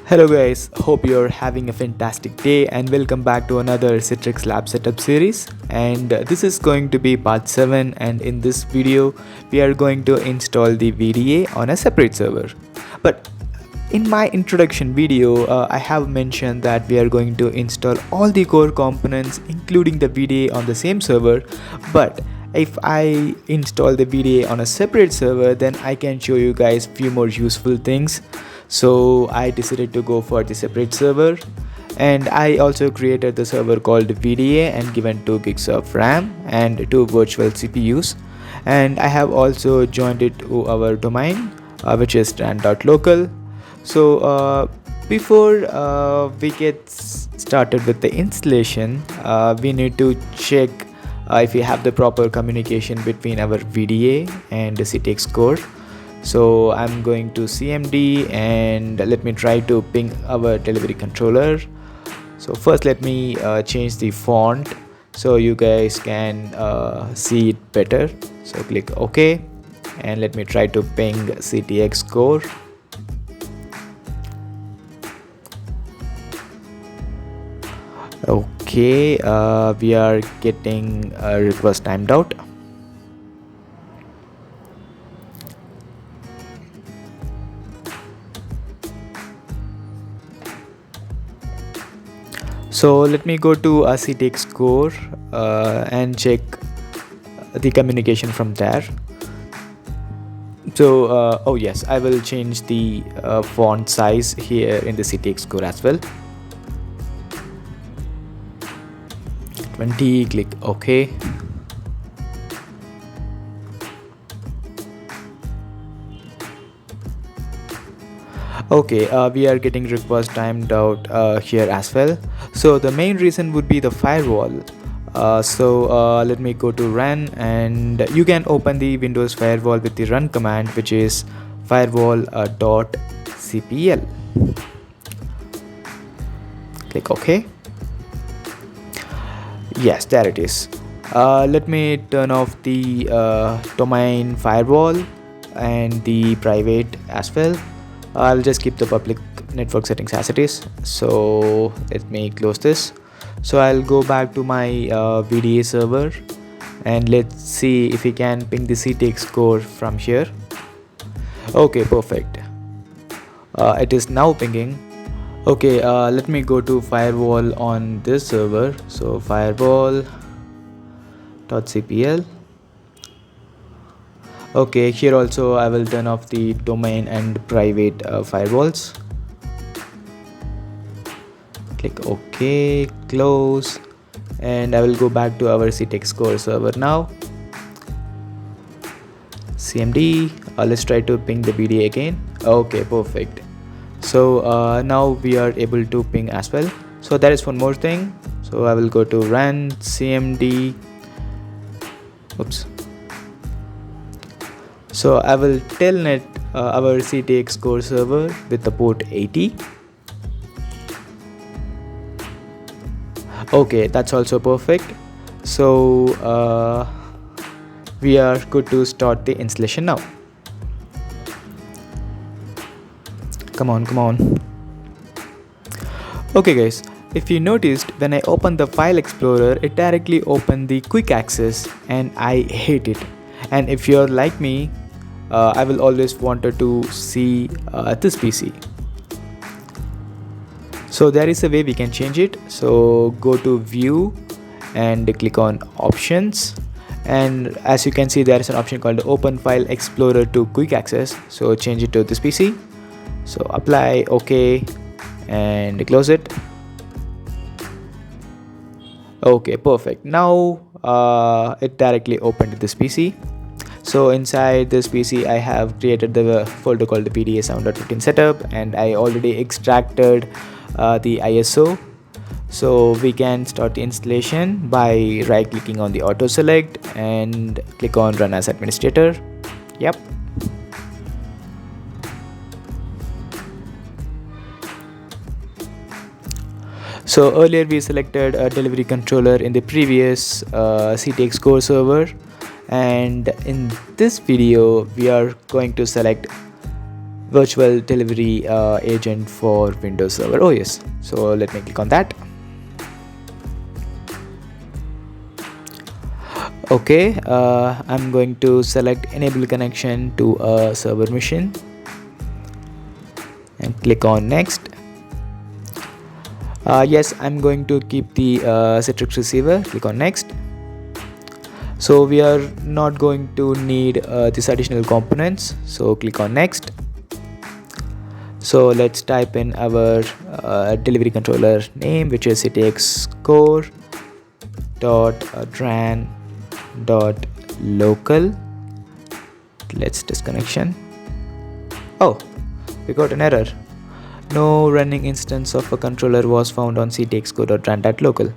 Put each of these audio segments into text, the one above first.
Hello guys, hope you're having a fantastic day and welcome back to another Citrix Lab setup series. And this is going to be part 7, and in this video we are going to install the VDA on a separate server. But in my introduction video, I have mentioned that we are going to install all the core components including the VDA on the same server. But if I install the VDA on a separate server, then I can show you guys few more useful things. So I decided to go for the separate server, and I also created the server called VDA and given 2 gigs of RAM and 2 virtual CPUs. And I have also joined it to our domain, which is ran.local. So before we get started with the installation, we need to check if we have the proper communication between our VDA and the Citrix core. So I'm going to CMD and let me try to ping our delivery controller. So first let me change the font so you guys can see it better. So click OK and let me try to ping CTX core. Okay, we are getting a request timed out. So let me go to a CTX core and check the communication from there. So oh yes, I will change the font size here in the CTX core as well. 20, click OK. Okay, we are getting request timed out here as well. So the main reason would be the firewall. Let me go to run, and you can open the Windows firewall with the run command, which is firewall.cpl. Click OK. Yes, there it is. Let me turn off the domain firewall and the private as well. I'll just keep the public network settings as it is. So let me close this. So I'll go back to my VDA server and let's see if we can ping the CTX core from here. Okay, perfect. It is now pinging. Okay, let me go to firewall on this server. So firewall.cpl. Okay, here also I will turn off the domain and private firewalls. Click OK, close, and I will go back to our CTX core server now. CMD, let's try to ping the VDA again. Okay, perfect. So now we are able to ping as well. So that is one more thing. So I will go to run CMD. Oops. So I will telnet our CTX core server with the port 80. Okay, that's also perfect. So we are good to start the installation now. Come on. Okay guys, if you noticed, when I opened the file explorer, it directly opened the quick access and I hate it. And if you're like me, I will always wanted to see this PC. So there is a way we can change it. So go to view and click on options, and as you can see, there is an option called open file explorer to quick access. So change it to this PC. So apply, OK, and close it. Okay, perfect. Now it directly opened this PC. So inside this PC I have created the folder called the VDA 7.15 setup, and I already extracted the ISO. So we can start the installation by right clicking on the auto select and click on run as administrator. Yep. So earlier we selected a delivery controller in the previous CTX core server, and in this video we are going to select virtual delivery agent for Windows Server OS. So let me click on that. Okay, I'm going to select enable connection to a server machine and click on next. Yes, I'm going to keep the Citrix receiver. Click on next. So we are not going to need these additional components, so click on next. So let's type in our delivery controller name, which is Citrix core.dran.local. Let's disconnection. Oh, we got an error. No running instance of a controller was found on Citrix core.dran.local.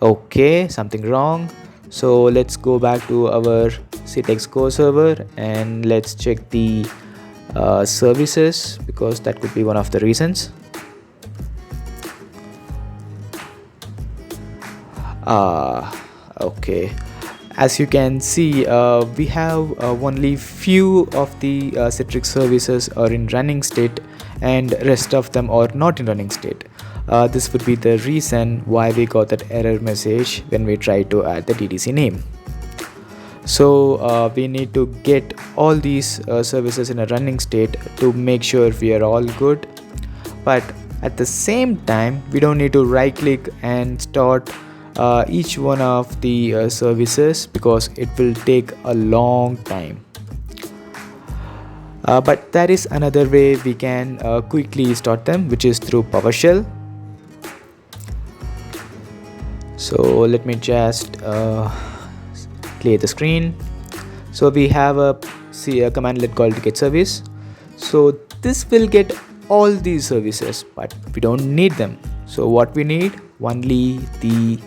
Okay, something wrong. So let's go back to our Citrix core server and let's check the services, because that could be one of the reasons. Okay, as you can see, we have only few of the Citrix services are in running state and rest of them are not in running state. This would be the reason why we got that error message when we try to add the DDC name. So we need to get all these services in a running state to make sure we are all good, but at the same time we don't need to right click and start each one of the services, because it will take a long time. But there is another way we can quickly start them, which is through PowerShell. So let me just clear the screen. So we have a commandlet called get service. So this will get all these services, but we don't need them. So what we need, only the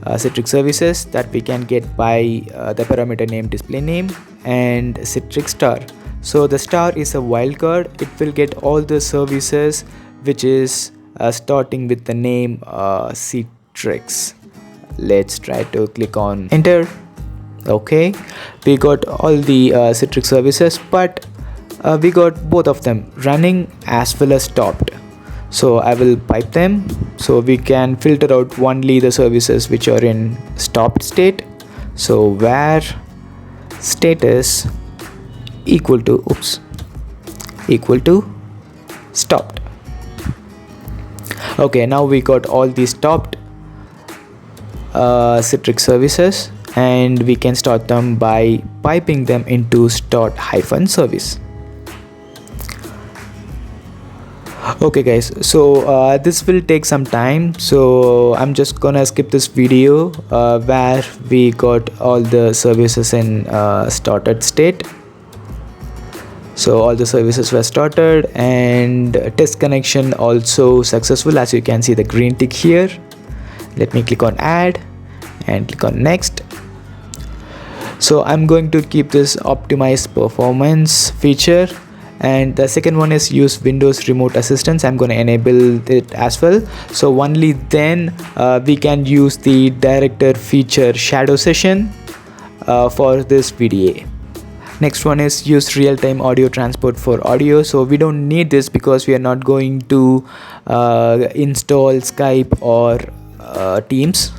Citrix services that we can get by the parameter name, display name, and Citrix star. So the star is a wildcard. It will get all the services which is starting with the name Citrix. Let's try to click on enter. Okay, we got all the Citrix services, but we got both of them running as well as stopped. So I will pipe them so we can filter out only the services which are in stopped state. So where status equal to stopped. Okay, now we got all the stopped Citrix services, and we can start them by piping them into start-service. Okay guys, so this will take some time, so I'm just gonna skip this video where we got all the services in started state. So all the services were started and test connection also successful, as you can see the green tick here. Let me click on add and click on next. So I'm going to keep this optimized performance feature, and the second one is use Windows remote assistance. I'm going to enable it as well, so only then we can use the director feature shadow session for this VDA. Next one is use real-time audio transport for audio. So we don't need this because we are not going to install Skype or Teams.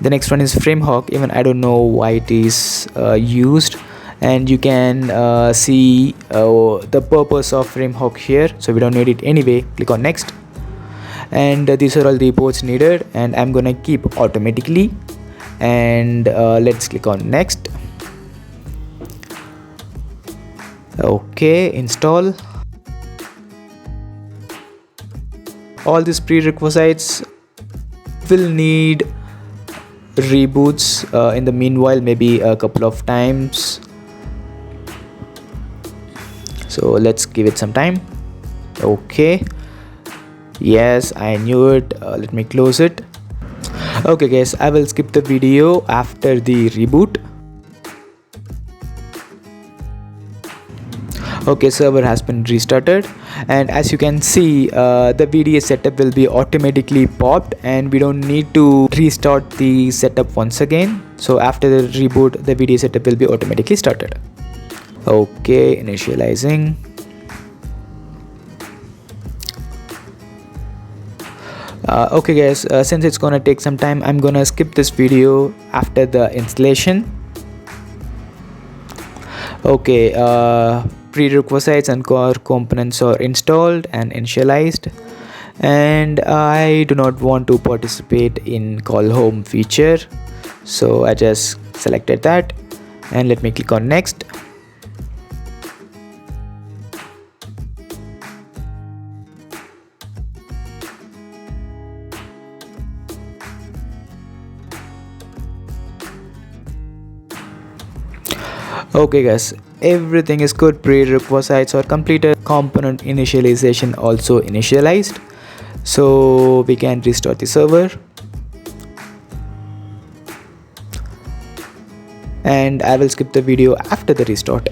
The next one is FrameHawk. Even I don't know why it is used, and you can see the purpose of FrameHawk here, so we don't need it anyway. Click on next, and these are all the ports needed, and I'm gonna keep automatically, and let's click on next. Okay, install. All these prerequisites will need reboots in the meanwhile, maybe a couple of times, so let's give it some time. Okay, yes, I knew it. Let me close it. Okay guys, I will skip the video after the reboot. Okay, server has been restarted, and as you can see the VDA setup will be automatically popped, and we don't need to restart the setup once again. So after the reboot, the VDA setup will be automatically started. Okay, initializing. Okay guys, since it's gonna take some time, I'm gonna skip this video after the installation. Okay, prerequisites and core components are installed and initialized, and I do not want to participate in call home feature, so I just selected that, and let me click on next. Okay guys, everything is good. Prerequisites are completed, component initialization also initialized, so we can restart the server, and I will skip the video after the restart.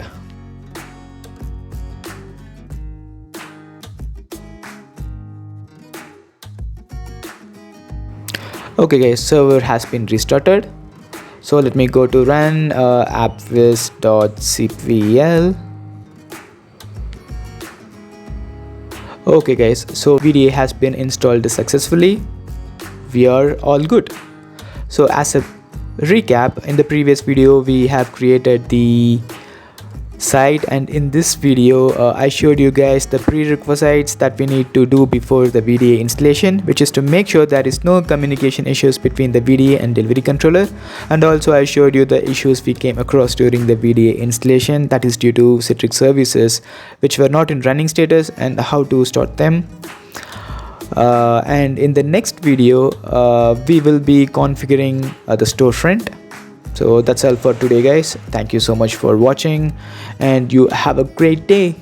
Okay guys, server has been restarted. So let me go to run appwiz.cpl. Okay guys, so VDA has been installed successfully. We are all good. So as a recap, in the previous video we have created the site, and in this video I showed you guys the prerequisites that we need to do before the VDA installation, which is to make sure there is no communication issues between the VDA and delivery controller. And also I showed you the issues we came across during the VDA installation, that is due to Citrix services which were not in running status, and how to start them. And in the next video we will be configuring the StoreFront. So that's all for today guys. Thank you so much for watching, and you have a great day.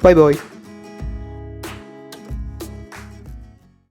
Bye bye.